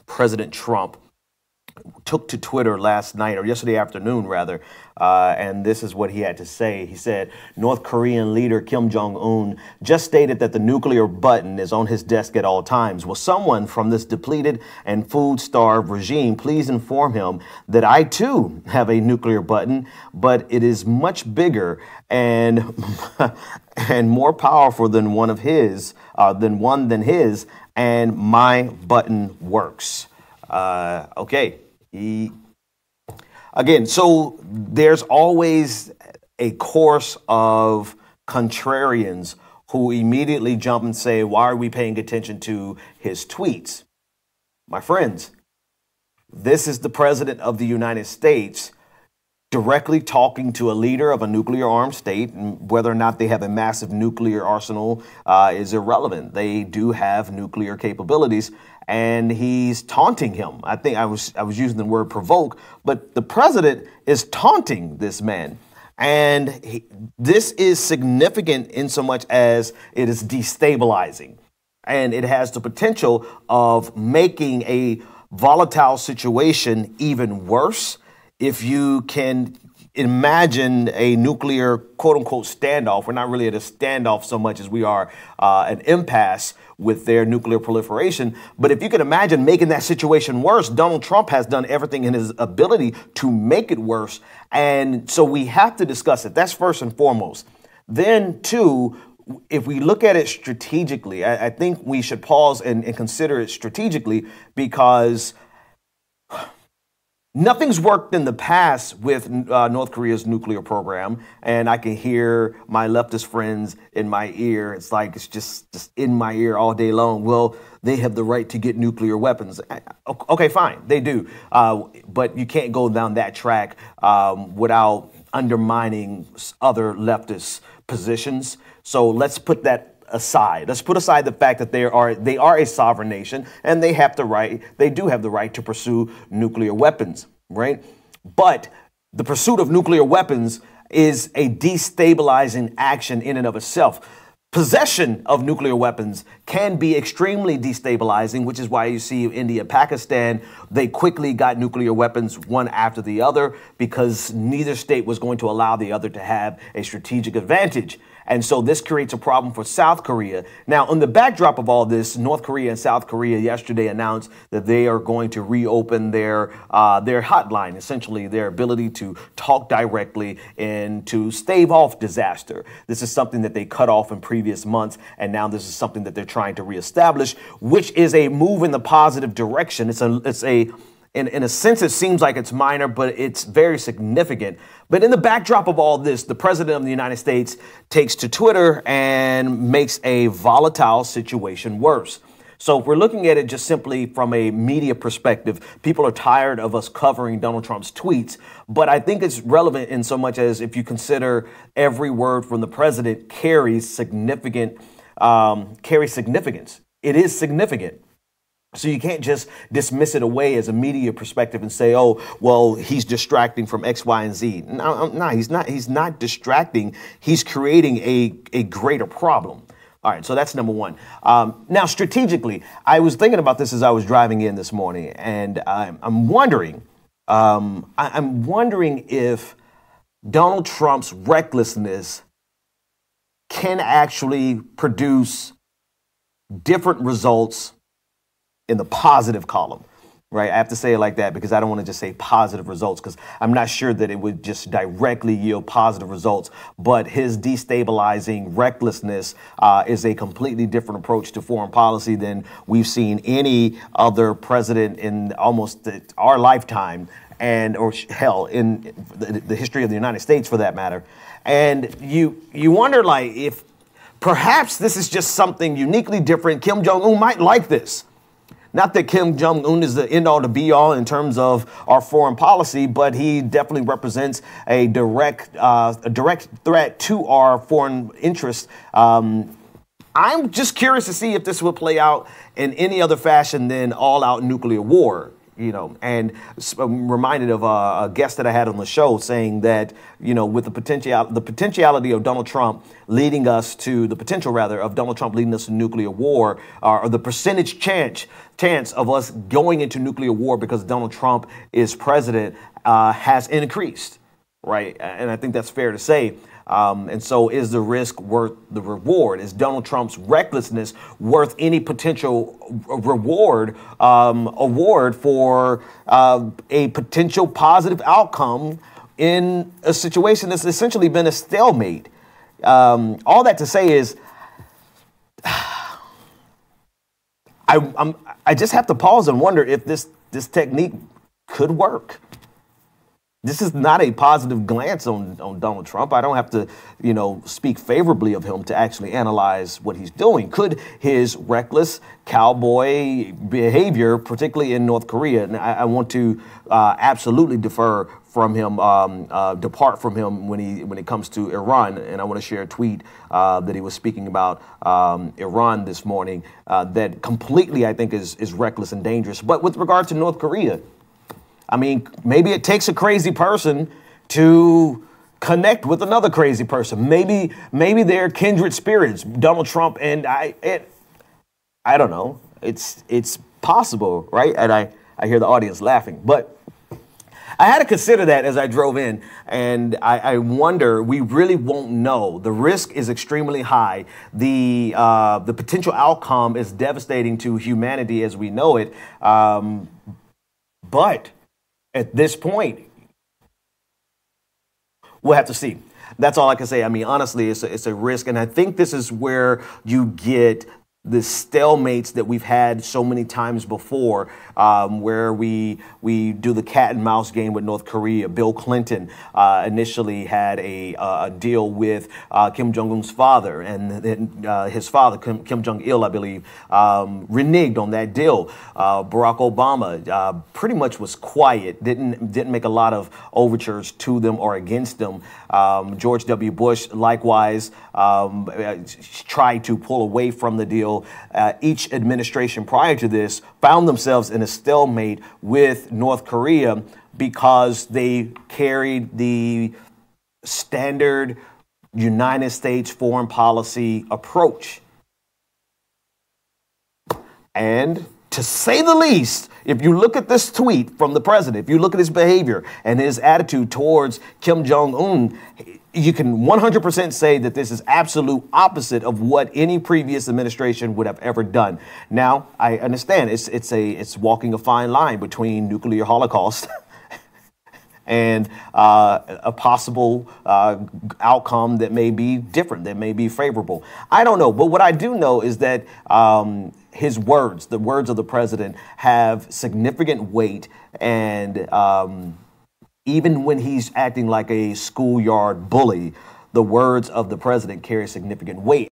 President Trump took to Twitter last night, or yesterday afternoon rather, and this is what he had to say. He said, North Korean leader Kim Jong-un just stated that the nuclear button is on his desk at all times. Will someone from this depleted and food-starved regime please inform him that I too have a nuclear button, but it is much bigger and and more powerful than one of his, than his, and my button works. Okay. Again, so there's always a course of contrarians who immediately jump and say, why are we paying attention to his tweets? My friends, this is the president of the United States directly talking to a leader of a nuclear armed state, and whether or not they have a massive nuclear arsenal is irrelevant. They do have nuclear capabilities. And he's taunting him. I think I was using the word provoke, but the president is taunting this man. And this is significant in so much as it is destabilizing. And it has the potential of making a volatile situation even worse. If you can imagine a nuclear, quote unquote, standoff. We're not really at a standoff so much as we are an impasse with their nuclear proliferation. But if you can imagine making that situation worse, Donald Trump has done everything in his ability to make it worse. And so we have to discuss it. That's first and foremost. Then, two, if we look at it strategically, I think we should pause and consider it strategically, because nothing's worked in the past with North Korea's nuclear program, and I can hear my leftist friends in my ear. It's like it's just in my ear all day long. Well, they have the right to get nuclear weapons. Okay, fine, they do. But you can't go down that track without undermining other leftist positions. So let's put that aside. Let's put aside the fact that they are a sovereign nation, and they do have the right to pursue nuclear weapons, right? But the pursuit of nuclear weapons is a destabilizing action in and of itself. Possession of nuclear weapons can be extremely destabilizing, which is why you see India and Pakistan, they quickly got nuclear weapons one after the other, because neither state was going to allow the other to have a strategic advantage. And so this creates a problem for South Korea. Now, on the backdrop of all this, North Korea and South Korea yesterday announced that they are going to reopen their hotline, essentially their ability to talk directly and to stave off disaster. This is something that they cut off in previous months, and now this is something that they're trying to reestablish, which is a move in the positive direction. In a sense, it seems like it's minor, but it's very significant. But in the backdrop of all this, the president of the United States takes to Twitter and makes a volatile situation worse. So if we're looking at it just simply from a media perspective, people are tired of us covering Donald Trump's tweets. But I think it's relevant in so much as if you consider every word from the president carries significance. It is significant. So you can't just dismiss it away as a media perspective and say, oh, well, he's distracting from X, Y, and Z. No, he's not. He's not distracting. He's creating a greater problem. All right. So that's number one. Now, strategically, I was thinking about this as I was driving in this morning, and I'm wondering if Donald Trump's recklessness can actually produce different results in the positive column, right? I have to say it like that because I don't want to just say positive results, because I'm not sure that it would just directly yield positive results. But his destabilizing recklessness is a completely different approach to foreign policy than we've seen any other president in almost our lifetime, or hell, in the history of the United States for that matter. And you wonder, like, if perhaps this is just something uniquely different. Kim Jong-un might like this. Not that Kim Jong-un is the end-all to be-all in terms of our foreign policy, but he definitely represents a direct threat to our foreign interests. I'm just curious to see if this will play out in any other fashion than all-out nuclear war. You know, and I'm reminded of a guest that I had on the show saying that, you know, with the potentiality of Donald Trump leading us to the potential, rather, of Donald Trump leading us to nuclear war, or the percentage chance of us going into nuclear war because Donald Trump is president has increased. Right. And I think that's fair to say. And so is the risk worth the reward? Is Donald Trump's recklessness worth any potential award for a potential positive outcome in a situation that's essentially been a stalemate? All that to say is I just have to pause and wonder if this technique could work. This is not a positive glance on Donald Trump. I don't have to, you know, speak favorably of him to actually analyze what he's doing. Could his reckless cowboy behavior, particularly in North Korea, and I want to absolutely depart from him when it comes to Iran. And I want to share a tweet that he was speaking about Iran this morning that completely, I think, is reckless and dangerous. But with regard to North Korea, I mean, maybe it takes a crazy person to connect with another crazy person. Maybe they're kindred spirits, Donald Trump and I don't know. It's possible, right? And I hear the audience laughing, but I had to consider that as I drove in, and I wonder, we really won't know. The risk is extremely high. The potential outcome is devastating to humanity as we know it. But at this point, we'll have to see. That's all I can say. I mean, honestly, it's a risk. And I think this is where you get the stalemates that we've had so many times before, where we do the cat and mouse game with North Korea. Bill Clinton initially had a deal with Kim Jong-un's father, and then his father, Kim Jong-il, I believe, reneged on that deal. Barack Obama pretty much was quiet, didn't make a lot of overtures to them or against them. George W. Bush, likewise, tried to pull away from the deal. Each administration prior to this found themselves in a stalemate with North Korea because they carried the standard United States foreign policy approach. And to say the least, if you look at this tweet from the president, if you look at his behavior and his attitude towards Kim Jong-un, you can 100% say that this is absolute opposite of what any previous administration would have ever done. Now, I understand it's walking a fine line between nuclear holocaust and a possible outcome that may be different, that may be favorable. I don't know. But what I do know is that his words, the words of the president, have significant weight. And even when he's acting like a schoolyard bully, the words of the president carry significant weight.